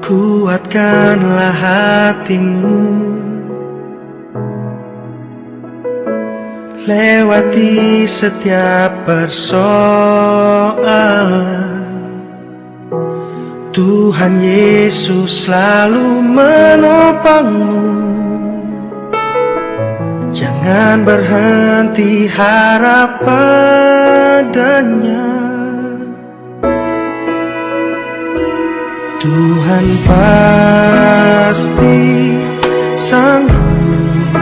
Kuatkanlah hatimu, lewati setiap persoalan. Tuhan Yesus selalu menopangmu. Jangan berhenti harap padanya. Tuhan pasti sanggup,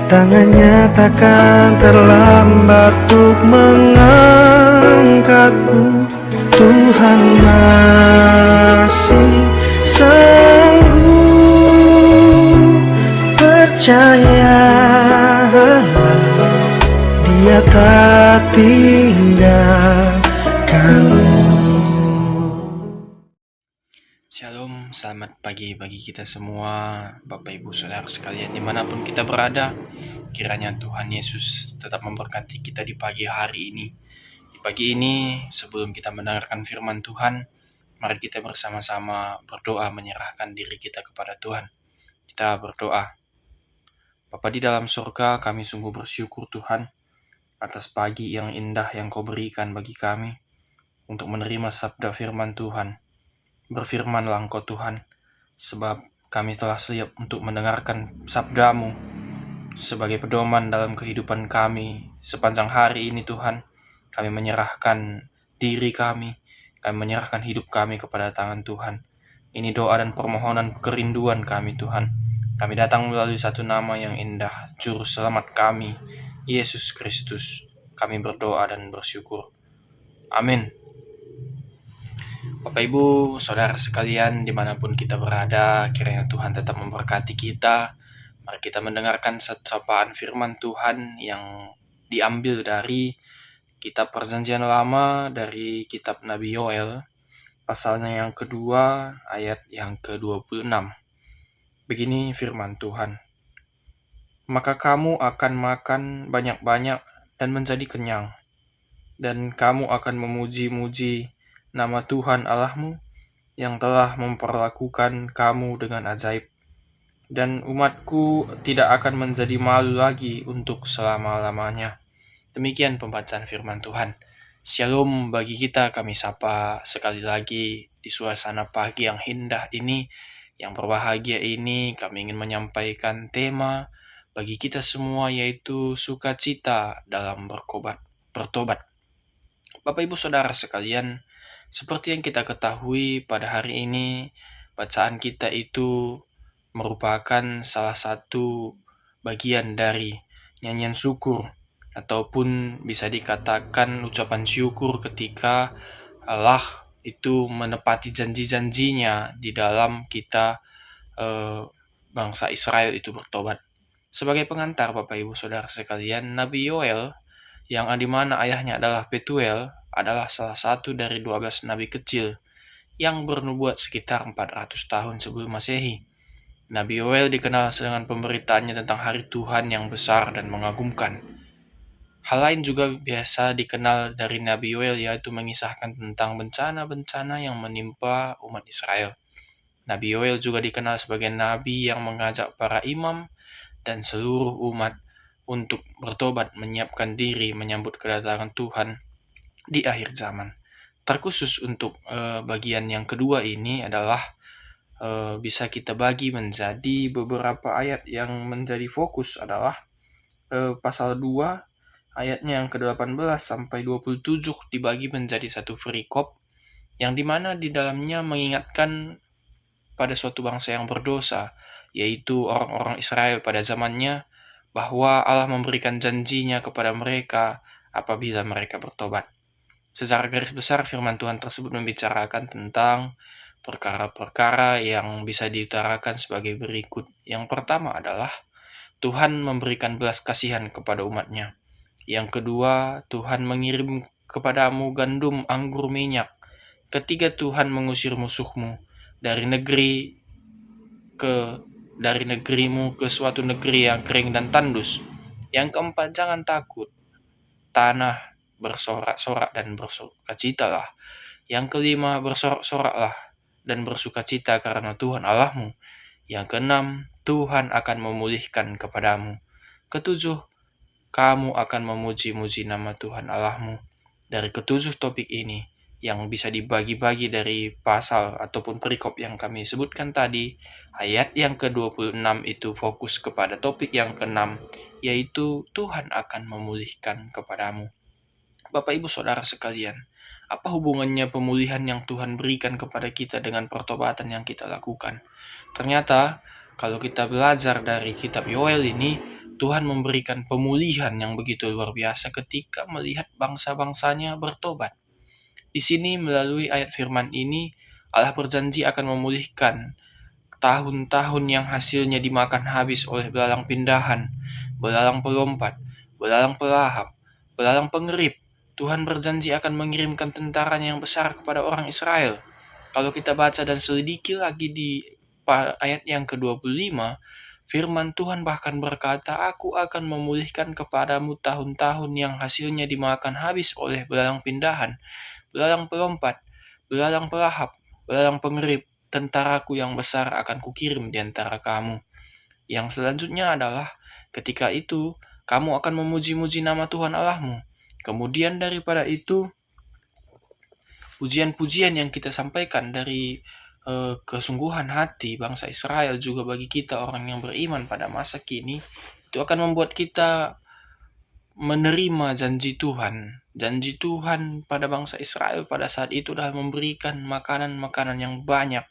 tangannya takkan terlambat untuk mengangkatmu. Tuhan masih sanggup, percayalah, Dia tak tinggalkanmu. Shalom, selamat pagi bagi kita semua, Bapak Ibu Saudara sekalian dimanapun kita berada. Kiranya Tuhan Yesus tetap memberkati kita di pagi hari ini. Di pagi ini, sebelum kita mendengarkan firman Tuhan, mari kita bersama-sama berdoa menyerahkan diri kita kepada Tuhan. Kita berdoa. Bapa di dalam surga, kami sungguh bersyukur Tuhan atas pagi yang indah yang Kau berikan bagi kami untuk menerima sabda firman Tuhan. Berfirmanlah Engkau Tuhan, sebab kami telah siap untuk mendengarkan sabda-Mu sebagai pedoman dalam kehidupan kami sepanjang hari ini Tuhan. Kami menyerahkan diri kami menyerahkan hidup kami kepada tangan Tuhan. Ini doa dan permohonan kerinduan kami Tuhan. Kami datang melalui satu nama yang indah, Juru Selamat kami, Yesus Kristus. Kami berdoa dan bersyukur. Amin. Bapak Ibu, Saudara sekalian dimanapun kita berada, kiranya Tuhan tetap memberkati kita. Mari kita mendengarkan sapaan firman Tuhan yang diambil dari kitab Perjanjian Lama, dari kitab Nabi Yoel, pasalnya yang kedua, ayat yang ke-26. Begini firman Tuhan. Maka kamu akan makan banyak-banyak dan menjadi kenyang, dan kamu akan memuji-muji nama Tuhan Allahmu yang telah memperlakukan kamu dengan ajaib, dan umatku tidak akan menjadi malu lagi untuk selama-lamanya. Demikian pembacaan firman Tuhan. Shalom bagi kita, kami sapa sekali lagi di suasana pagi yang indah ini, yang berbahagia ini. Kami ingin menyampaikan tema bagi kita semua, yaitu sukacita dalam bertobat. Bapak Ibu Saudara sekalian, seperti yang kita ketahui pada hari ini, bacaan kita itu merupakan salah satu bagian dari nyanyian syukur, ataupun bisa dikatakan ucapan syukur ketika Allah itu menepati janji-janjinya di dalam kita bangsa Israel itu bertobat. Sebagai pengantar Bapak Ibu Saudara sekalian, Nabi Yoel yang dimana ayahnya adalah Petuel adalah salah satu dari 12 nabi kecil yang bernubuat sekitar 400 tahun sebelum Masehi. Nabi Yoel dikenal dengan pemberitaannya tentang hari Tuhan yang besar dan mengagumkan. Hal lain juga biasa dikenal dari Nabi Yoel, yaitu mengisahkan tentang bencana-bencana yang menimpa umat Israel. Nabi Yoel juga dikenal sebagai nabi yang mengajak para imam dan seluruh umat untuk bertobat, menyiapkan diri menyambut kedatangan Tuhan di akhir zaman. Terkhusus untuk bagian yang kedua ini adalah bisa kita bagi menjadi beberapa ayat. Yang menjadi fokus adalah pasal 2 ayatnya yang ke-18 sampai 27 dibagi menjadi satu perikop yang dimana di dalamnya mengingatkan pada suatu bangsa yang berdosa, yaitu orang-orang Israel pada zamannya, bahwa Allah memberikan janjinya kepada mereka apabila mereka bertobat. Secara garis besar firman Tuhan tersebut membicarakan tentang perkara-perkara yang bisa diutarakan sebagai berikut. Yang pertama adalah Tuhan memberikan belas kasihan kepada umatnya. Yang kedua, Tuhan mengirim kepadamu gandum, anggur, minyak. Ketiga, Tuhan mengusir musuhmu dari negerimu ke suatu negeri yang kering dan tandus. Yang keempat, jangan takut. Tanah bersorak-sorak dan bersukacitalah. Yang kelima, bersorak-soraklah dan bersukacita karena Tuhan Allahmu. Yang keenam, Tuhan akan memulihkan kepadamu. Ketujuh, kamu akan memuji-muji nama Tuhan Allahmu. Dari ketujuh topik ini, yang bisa dibagi-bagi dari pasal ataupun perikop yang kami sebutkan tadi, ayat yang ke-26 itu fokus kepada topik yang ke-6, yaitu Tuhan akan memulihkan kepadamu. Bapak Ibu Saudara sekalian, apa hubungannya pemulihan yang Tuhan berikan kepada kita dengan pertobatan yang kita lakukan? Ternyata, kalau kita belajar dari kitab Yoel ini, Tuhan memberikan pemulihan yang begitu luar biasa ketika melihat bangsa-bangsanya bertobat. Di sini melalui ayat firman ini, Allah berjanji akan memulihkan tahun-tahun yang hasilnya dimakan habis oleh belalang pindahan, belalang pelompat, belalang pelahap, belalang pengerip. Tuhan berjanji akan mengirimkan tentaranya yang besar kepada orang Israel. Kalau kita baca dan selidiki lagi di ayat yang ke-25, firman Tuhan bahkan berkata, "Aku akan memulihkan kepadamu tahun-tahun yang hasilnya dimakan habis oleh belalang pindahan, belalang pelompat, belalang pelahap, belalang pengerip. Tentaraku yang besar akan kukirim di antara kamu." Yang selanjutnya adalah ketika itu kamu akan memuji-muji nama Tuhan Allahmu. Kemudian daripada itu, pujian-pujian yang kita sampaikan dari kesungguhan hati bangsa Israel juga bagi kita orang yang beriman pada masa kini, itu akan membuat kita menerima janji Tuhan. Janji Tuhan pada bangsa Israel pada saat itu adalah memberikan makanan-makanan yang banyak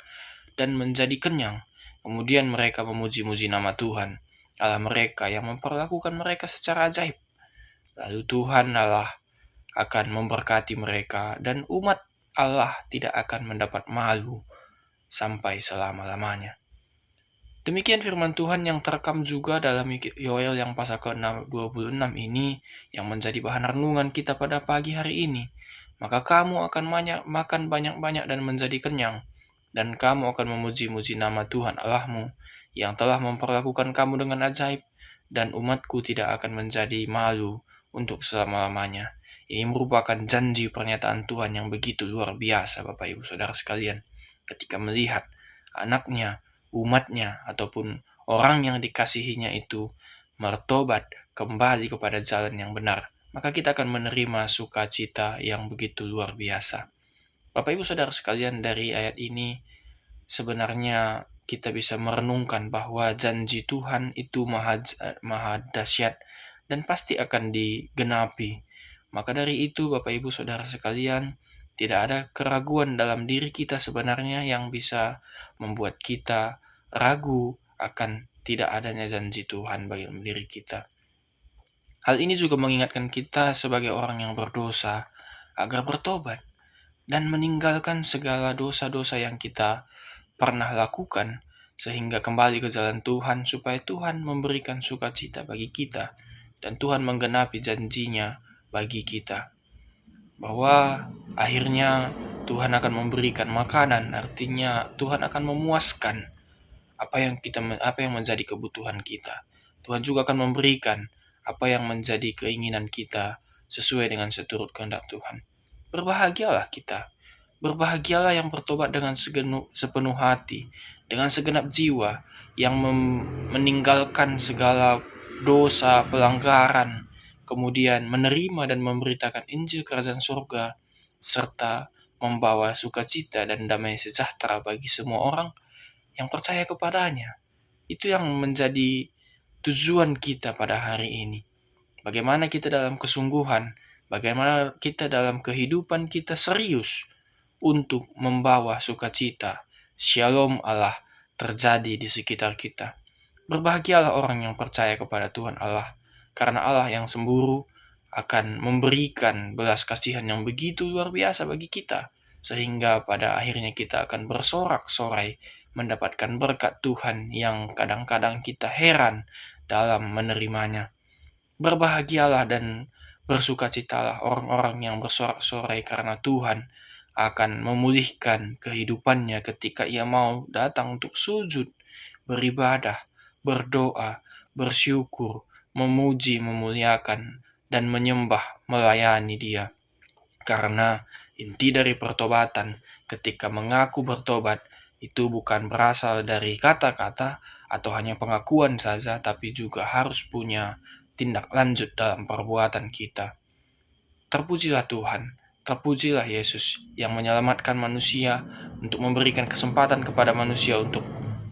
dan menjadi kenyang. Kemudian mereka memuji-muji nama Tuhan, Allah mereka yang memperlakukan mereka secara ajaib. Lalu Tuhan Allah akan memberkati mereka dan umat Allah tidak akan mendapat malu sampai selama-lamanya. Demikian firman Tuhan yang terekam juga dalam Yoel yang pasal ke-26 ini yang menjadi bahan renungan kita pada pagi hari ini. Maka kamu akan makan banyak-banyak dan menjadi kenyang, dan kamu akan memuji-muji nama Tuhan Allahmu yang telah memperlakukan kamu dengan ajaib, dan umatku tidak akan menjadi malu untuk selama-lamanya. Ini merupakan janji pernyataan Tuhan yang begitu luar biasa, Bapak Ibu Saudara sekalian. Ketika melihat anaknya, umatnya, ataupun orang yang dikasihinya itu bertobat kembali kepada jalan yang benar, maka kita akan menerima sukacita yang begitu luar biasa. Bapak Ibu Saudara sekalian, dari ayat ini sebenarnya kita bisa merenungkan bahwa janji Tuhan itu maha dahsyat dan pasti akan digenapi. Maka dari itu Bapak Ibu Saudara sekalian, tidak ada keraguan dalam diri kita sebenarnya yang bisa membuat kita ragu akan tidak adanya janji Tuhan bagi diri kita. Hal ini juga mengingatkan kita sebagai orang yang berdosa agar bertobat dan meninggalkan segala dosa-dosa yang kita pernah lakukan, sehingga kembali ke jalan Tuhan supaya Tuhan memberikan sukacita bagi kita dan Tuhan menggenapi janjinya bagi kita, bahwa akhirnya Tuhan akan memberikan makanan, artinya Tuhan akan memuaskan apa yang menjadi kebutuhan kita. Tuhan juga akan memberikan apa yang menjadi keinginan kita sesuai dengan seturut kehendak Tuhan. Berbahagialah kita. Berbahagialah yang bertobat dengan sepenuh hati, dengan segenap jiwa, yang meninggalkan segala dosa, pelanggaran, kemudian menerima dan memberitakan Injil Kerajaan Surga, serta membawa sukacita dan damai sejahtera bagi semua orang yang percaya kepadanya. Itu yang menjadi tujuan kita pada hari ini. Bagaimana kita dalam kesungguhan, bagaimana kita dalam kehidupan kita serius untuk membawa sukacita, shalom Allah terjadi di sekitar kita. Berbahagialah orang yang percaya kepada Tuhan Allah, karena Allah yang cemburu akan memberikan belas kasihan yang begitu luar biasa bagi kita, sehingga pada akhirnya kita akan bersorak-sorai mendapatkan berkat Tuhan yang kadang-kadang kita heran dalam menerimanya. Berbahagialah dan bersukacitalah orang-orang yang bersorak-sorai karena Tuhan akan memulihkan kehidupannya ketika ia mau datang untuk sujud, beribadah, berdoa, bersyukur, memuji, memuliakan, dan menyembah, melayani Dia. Karena inti dari pertobatan ketika mengaku bertobat itu bukan berasal dari kata-kata atau hanya pengakuan saja, tapi juga harus punya tindak lanjut dalam perbuatan kita. Terpujilah Tuhan, terpujilah Yesus yang menyelamatkan manusia untuk memberikan kesempatan kepada manusia untuk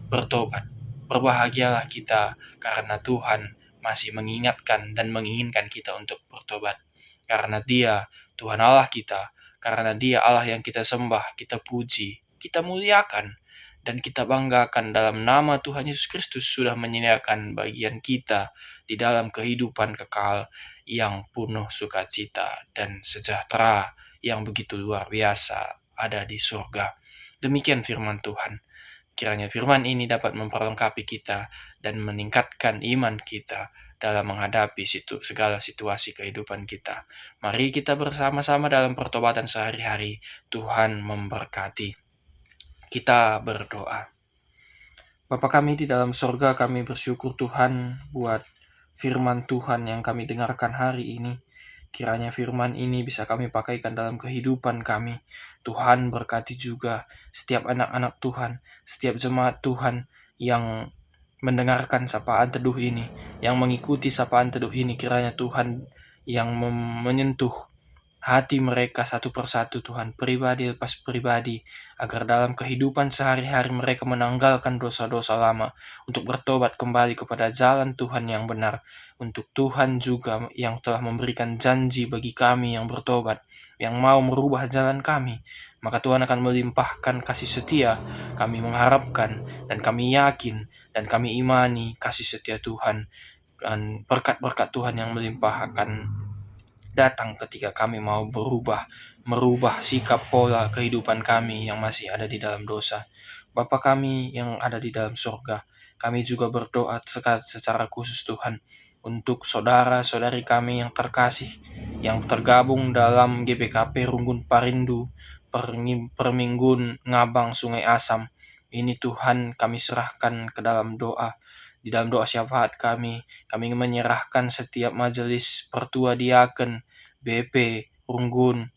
bertobat. Berbahagialah kita karena Tuhan masih mengingatkan dan menginginkan kita untuk bertobat. Karena Dia, Tuhan Allah kita, karena Dia Allah yang kita sembah, kita puji, kita muliakan, dan kita banggakan dalam nama Tuhan Yesus Kristus sudah menyediakan bagian kita di dalam kehidupan kekal yang penuh sukacita dan sejahtera yang begitu luar biasa ada di surga. Demikian firman Tuhan. Kiranya firman ini dapat memperlengkapi kita dan meningkatkan iman kita dalam menghadapi segala situasi kehidupan kita. Mari kita bersama-sama dalam pertobatan sehari-hari. Tuhan memberkati. Kita berdoa. Bapa kami di dalam surga, kami bersyukur Tuhan buat firman Tuhan yang kami dengarkan hari ini. Kiranya firman ini bisa kami pakaikan dalam kehidupan kami. Tuhan berkati juga setiap anak-anak Tuhan, setiap jemaat Tuhan yang mendengarkan sapaan teduh ini, yang mengikuti sapaan teduh ini. Kiranya Tuhan yang menyentuh hati mereka satu persatu Tuhan, pribadi lepas pribadi, agar dalam kehidupan sehari-hari mereka menanggalkan dosa-dosa lama untuk bertobat kembali kepada jalan Tuhan yang benar. Untuk Tuhan juga yang telah memberikan janji bagi kami yang bertobat, yang mau merubah jalan kami, maka Tuhan akan melimpahkan kasih setia. Kami mengharapkan dan kami yakin dan kami imani kasih setia Tuhan dan berkat-berkat Tuhan yang melimpahkan datang ketika kami mau merubah sikap pola kehidupan kami yang masih ada di dalam dosa. Bapa kami yang ada di dalam surga, kami juga berdoa secara khusus Tuhan untuk saudara-saudari kami yang terkasih, yang tergabung dalam GBKP Runggun Parindu, Perminggun Ngabang Sungai Asam. Ini Tuhan kami serahkan ke dalam doa. Di dalam doa syafaat kami menyerahkan setiap majelis pertua diaken, BP, Runggun,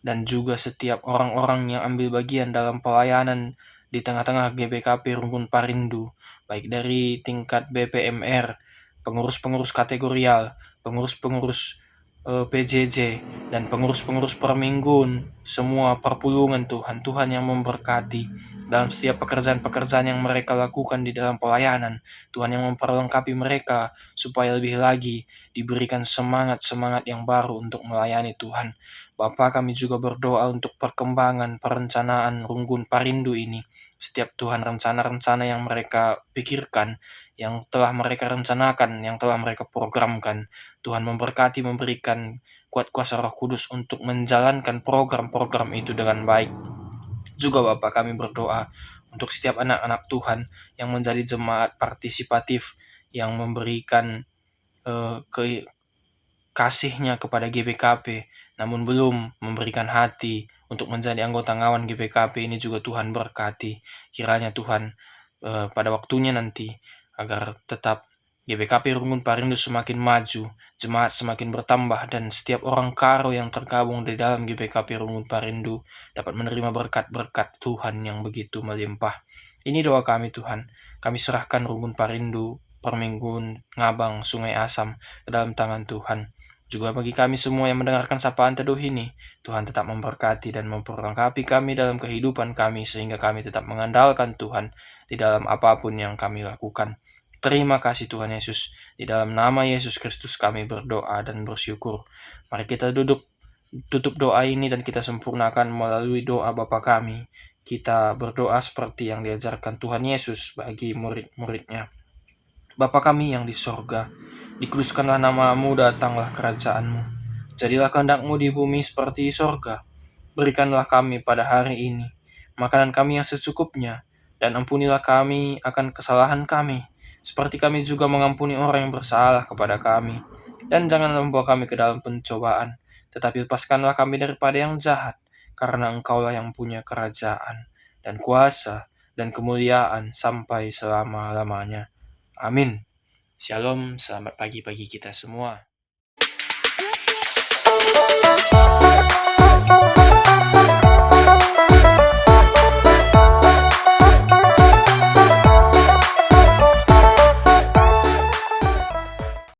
dan juga setiap orang-orang yang ambil bagian dalam pelayanan di tengah-tengah GBKP Runggun Parindu, baik dari tingkat BPMR, pengurus-pengurus kategorial, pengurus-pengurus PJJ, dan pengurus-pengurus perminggun, semua perpulungan Tuhan, Tuhan yang memberkati dalam setiap pekerjaan-pekerjaan yang mereka lakukan di dalam pelayanan. Tuhan yang memperlengkapi mereka supaya lebih lagi diberikan semangat-semangat yang baru untuk melayani Tuhan. Bapa, kami juga berdoa untuk perkembangan perencanaan Runggun Parindu ini. Setiap Tuhan rencana-rencana yang mereka pikirkan, yang telah mereka rencanakan, yang telah mereka programkan, Tuhan memberkati, memberikan kuat kuasa Roh Kudus untuk menjalankan program-program itu dengan baik. Juga Bapa, kami berdoa untuk setiap anak-anak Tuhan yang menjadi jemaat partisipatif, yang memberikan kasihnya kepada GBKP, namun belum memberikan hati untuk menjadi anggota ngawan GBKP. Ini juga Tuhan berkati. Kiranya Tuhan pada waktunya nanti agar tetap GBKP Runggun Parindu semakin maju, jemaat semakin bertambah, dan setiap orang karo yang tergabung di dalam GBKP Runggun Parindu dapat menerima berkat-berkat Tuhan yang begitu melimpah. Ini doa kami Tuhan. Kami serahkan Runggun Parindu, Perminggun, Ngabang, Sungai Asam ke dalam tangan Tuhan. Juga bagi kami semua yang mendengarkan sapaan teduh ini, Tuhan tetap memberkati dan memperlengkapi kami dalam kehidupan kami sehingga kami tetap mengandalkan Tuhan di dalam apapun yang kami lakukan. Terima kasih Tuhan Yesus. Di dalam nama Yesus Kristus kami berdoa dan bersyukur. Mari kita tutup doa ini dan kita sempurnakan melalui doa Bapa kami. Kita berdoa seperti yang diajarkan Tuhan Yesus bagi murid-muridnya. Bapa kami yang di sorga, dikuduskanlah nama-Mu, datanglah kerajaan-Mu. Jadilah kehendak-Mu di bumi seperti di sorga. Berikanlah kami pada hari ini makanan kami yang secukupnya, dan ampunilah kami akan kesalahan kami, seperti kami juga mengampuni orang yang bersalah kepada kami. Dan janganlah membawa kami ke dalam pencobaan, tetapi lepaskanlah kami daripada yang jahat, karena Engkaulah yang punya kerajaan, dan kuasa, dan kemuliaan sampai selama-lamanya. Amin. Shalom, selamat pagi bagi kita semua.